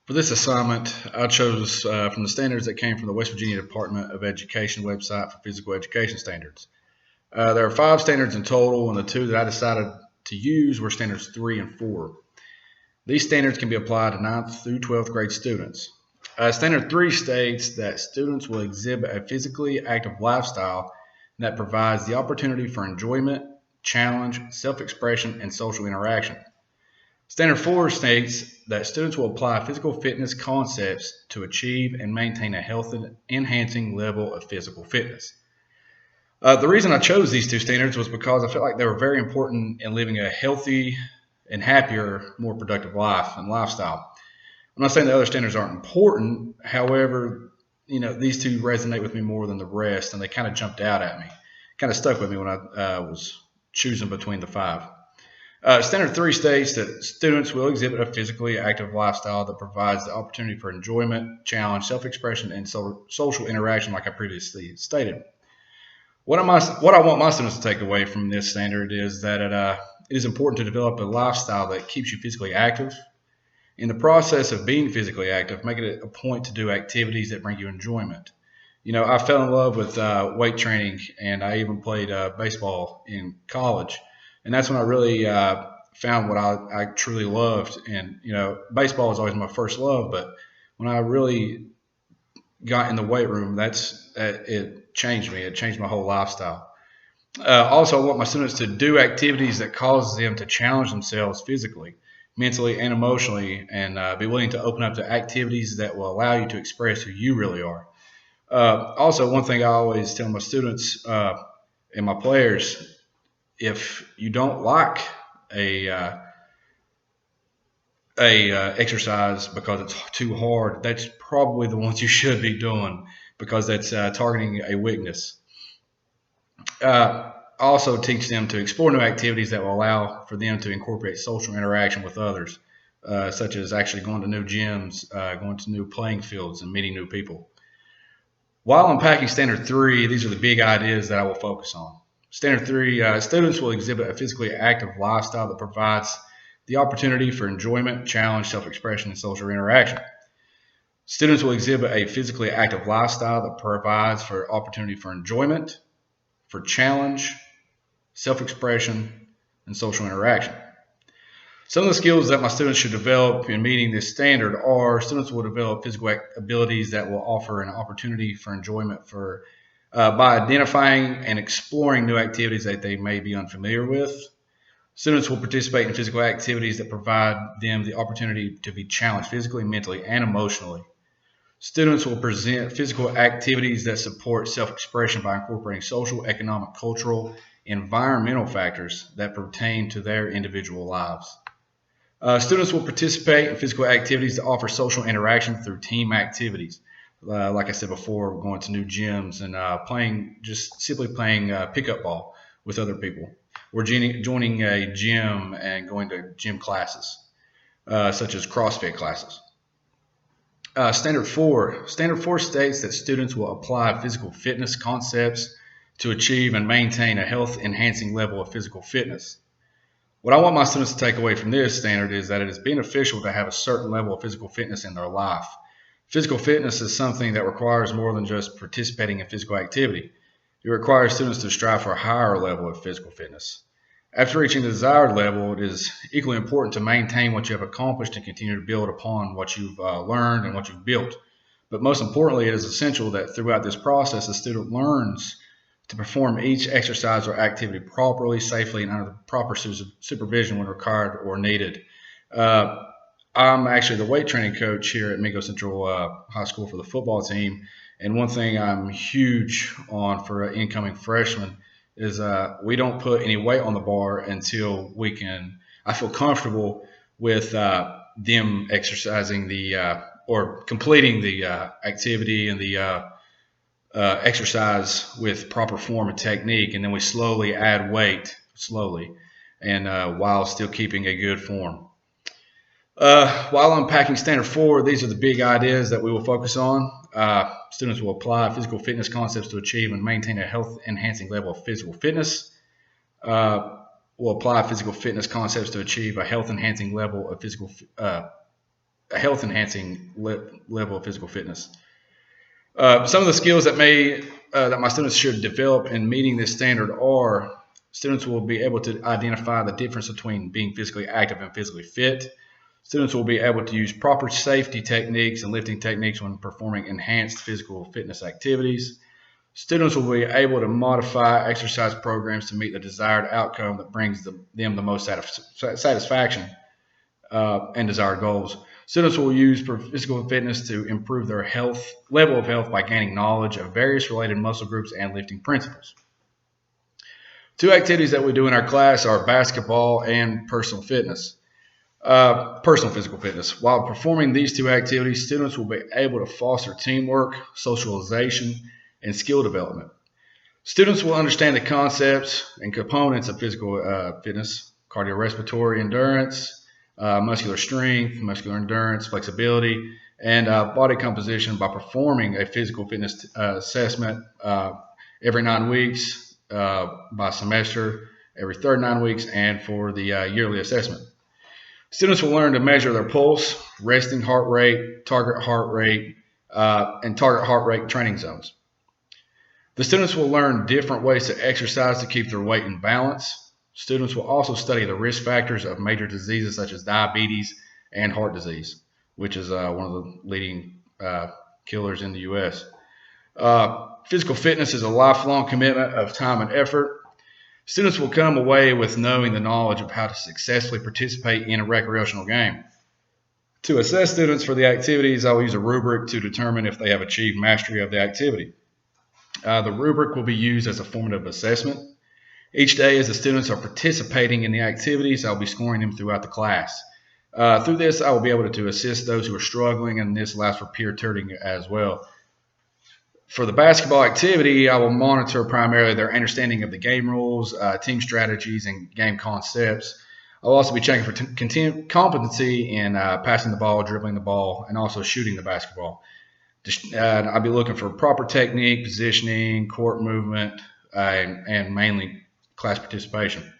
For this assignment, I chose from the standards that came from the West Virginia Department of Education website for physical education standards. There are 5 standards in total, and the 2 that I decided to use were standards 3 and 4. These standards can be applied to 9th through 12th grade students. Standard 3 states that students will exhibit a physically active lifestyle that provides the opportunity for enjoyment, challenge, self-expression, and social interaction. Standard 4 states that students will apply physical fitness concepts to achieve and maintain a health-enhancing level of physical fitness. The reason I chose these 2 standards was because I felt like they were very important in living a healthy and happier, more productive life and lifestyle. I'm not saying the other standards aren't important. However, these 2 resonate with me more than the rest, and they kind of jumped out at me, kind of stuck with me when I was choosing between the 5. Standard 3 states that students will exhibit a physically active lifestyle that provides the opportunity for enjoyment, challenge, self-expression, and social interaction, like I previously stated. What I want my students to take away from this standard is that it is important to develop a lifestyle that keeps you physically active. In the process of being physically active, make it a point to do activities that bring you enjoyment. I fell in love with weight training, and I even played baseball in college. And that's when I really found what I truly loved. And, baseball was always my first love. But when I really got in the weight room, it changed me. It changed my whole lifestyle. Also, I want my students to do activities that cause them to challenge themselves physically, mentally, and emotionally, and be willing to open up to activities that will allow you to express who you really are. Also, one thing I always tell my students and my players, if you don't like a exercise because it's too hard, that's probably the ones you should be doing, because that's targeting a weakness. Also teach them to explore new activities that will allow for them to incorporate social interaction with others, such as actually going to new gyms, going to new playing fields, and meeting new people. While unpacking Standard 3, these are the big ideas that I will focus on. Standard 3, students will exhibit a physically active lifestyle that provides the opportunity for enjoyment, challenge, self-expression, and social interaction. Students will exhibit a physically active lifestyle that provides for opportunity for enjoyment, for challenge, self-expression, and social interaction. Some of the skills that my students should develop in meeting this standard are: students will develop physical abilities that will offer an opportunity for enjoyment by identifying and exploring new activities that they may be unfamiliar with. Students will participate in physical activities that provide them the opportunity to be challenged physically, mentally, and emotionally. Students will present physical activities that support self-expression by incorporating social, economic, cultural, environmental factors that pertain to their individual lives. Students will participate in physical activities that offer social interaction through team activities. Like I said before, going to new gyms and simply playing pickup ball with other people, or joining a gym and going to gym classes, such as CrossFit classes. Standard 4 states that students will apply physical fitness concepts to achieve and maintain a health-enhancing level of physical fitness. What I want my students to take away from this standard is that it is beneficial to have a certain level of physical fitness in their life. Physical fitness is something that requires more than just participating in physical activity. It requires students to strive for a higher level of physical fitness. After reaching the desired level, it is equally important to maintain what you have accomplished and continue to build upon what you've learned and what you've built. But most importantly, it is essential that throughout this process, the student learns to perform each exercise or activity properly, safely, and under the proper supervision when required or needed. I'm actually the weight training coach here at Mingo Central High School for the football team. And one thing I'm huge on for incoming freshmen is we don't put any weight on the bar until I feel comfortable with them exercising or completing the activity and the exercise with proper form and technique. And then we slowly add weight, and while still keeping a good form. While unpacking Standard 4, these are the big ideas that we will focus on. Students will apply physical fitness concepts to achieve and maintain a health-enhancing level of physical fitness. Will apply physical fitness concepts to achieve a health-enhancing level of a health enhancing level of physical fitness. Some of the skills that my students should develop in meeting this standard are: students will be able to identify the difference between being physically active and physically fit. Students will be able to use proper safety techniques and lifting techniques when performing enhanced physical fitness activities. Students will be able to modify exercise programs to meet the desired outcome that brings them the most satisfaction and desired goals. Students will use physical fitness to improve their level of health by gaining knowledge of various related muscle groups and lifting principles. Two activities that we do in our class are basketball and personal fitness. Personal physical fitness. While performing these two activities, students will be able to foster teamwork, socialization, and skill development. Students will understand the concepts and components of physical fitness: cardiorespiratory endurance, muscular strength, muscular endurance, flexibility, and body composition by performing a physical fitness assessment every 9 weeks, by semester, every third 9 weeks, and for the yearly assessment. Students will learn to measure their pulse, resting heart rate, and target heart rate training zones. The students will learn different ways to exercise to keep their weight in balance. Students will also study the risk factors of major diseases such as diabetes and heart disease, which is one of the leading killers in the U.S. Physical fitness is a lifelong commitment of time and effort. Students will come away with knowing the knowledge of how to successfully participate in a recreational game. To assess students for the activities, I will use a rubric to determine if they have achieved mastery of the activity. The rubric will be used as a formative assessment. Each day, as the students are participating in the activities, I'll be scoring them throughout the class. Through this, I will be able to assist those who are struggling, and this allows for peer tutoring as well. For the basketball activity, I will monitor primarily their understanding of the game rules, team strategies, and game concepts. I'll also be checking for competency in passing the ball, dribbling the ball, and also shooting the basketball. I'll be looking for proper technique, positioning, court movement, and mainly class participation.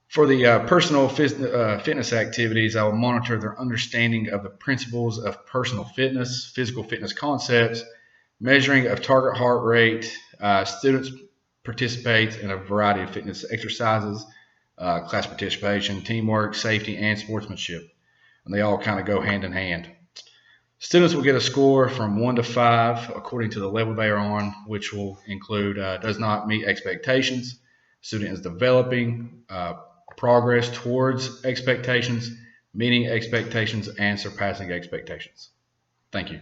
For the personal fitness activities, I will monitor their understanding of the principles of personal fitness, physical fitness concepts, measuring of target heart rate. Students participate in a variety of fitness exercises, class participation, teamwork, safety, and sportsmanship. And they all kind of go hand in hand. Students will get a score from 1 to 5 according to the level they are on, which will include does not meet expectations, student is developing, progress towards expectations, meeting expectations, and surpassing expectations. Thank you.